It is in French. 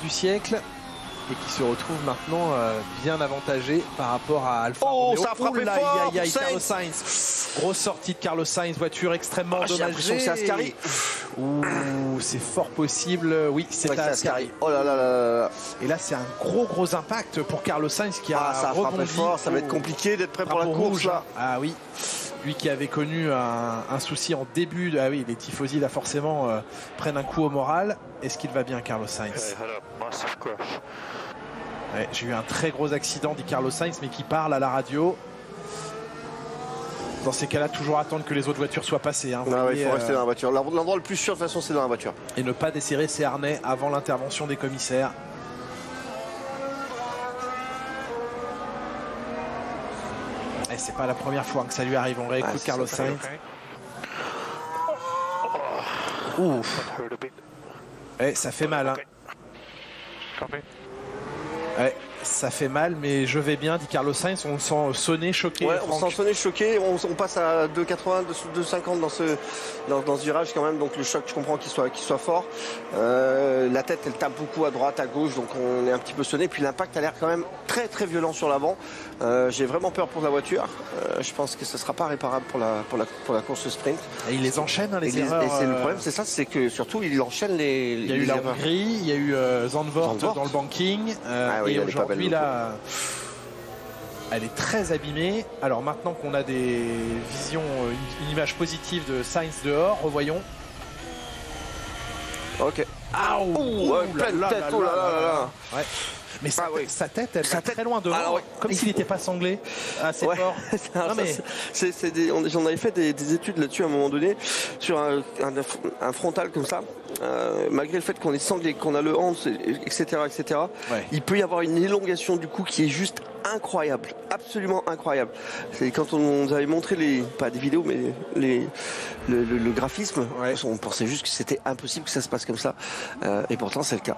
du siècle et qui se retrouve maintenant bien avantagé par rapport à Alfa Oh, Romeo. ça a frappé fort pour Carlos Sainz. Sainz. Grosse sortie de Carlos Sainz, voiture extrêmement J'ai l'impression endommagée. que c'est Ascari. Ouh, c'est fort possible. Oui, c'est Ouais, Ascari. Oh là là là là. Et là, c'est un gros impact pour Carlos Sainz qui a Ça a frappé rebondi. fort, ça va être compliqué d'être prêt pour la Drapeau course rouge. là. Ah oui, lui qui avait connu un souci en début de... Ah oui, les tifosi là forcément prennent un coup au moral. Est-ce qu'il va bien, Carlos Sainz? Ouais, j'ai eu un très gros accident, dit Carlos Sainz, mais qui parle à la radio. Dans ces cas-là, toujours attendre que les autres voitures soient passées. Hein, Il faut rester dans la voiture. L'endroit le plus sûr de toute façon, c'est dans la voiture. Et ne pas desserrer ses harnais avant l'intervention des commissaires. Et c'est pas la première fois que ça lui arrive. On réécoute Carlos Sainz. Ouf. Eh, ça fait mal. Hein. Ouais, ça fait mal, mais je vais bien, dit Carlos Sainz. On le sent sonné, choqué. Ouais, on Franck. s'en sonnait choqué. On passe à 2,80, 2,50 dans ce virage quand même. Donc le choc, je comprends qu'il soit fort. La tête, elle tape beaucoup à droite, à gauche. Donc on est un petit peu sonné. Puis l'impact a l'air quand même très violent sur l'avant. J'ai vraiment peur pour la voiture. Je pense que ce ne sera pas réparable pour la course sprint. Et il les enchaîne, hein, les erreurs. Et c'est le problème, c'est ça, c'est que surtout il enchaîne les. Il y a eu la Hongrie, il y a eu Zandvoort dans le banking. Et aujourd'hui, là, elle est très abîmée. Alors maintenant qu'on a des visions, une image positive de Sainz dehors, revoyons. Ok. Ah, pleine tête, oh là là. Ouais. Mais sa tête, elle va très loin devant, comme s'il n'était pas sanglé. Assez fort. Non, mais... J'en avais fait des études là-dessus à un moment donné, sur un frontal comme ça. Malgré le fait qu'on est sanglé, qu'on a le Hans, etc. Il peut y avoir une élongation du cou qui est juste incroyable, absolument incroyable. C'est quand on nous avait montré pas des vidéos, mais le graphisme, on pensait juste que c'était impossible que ça se passe comme ça, et pourtant c'est le cas.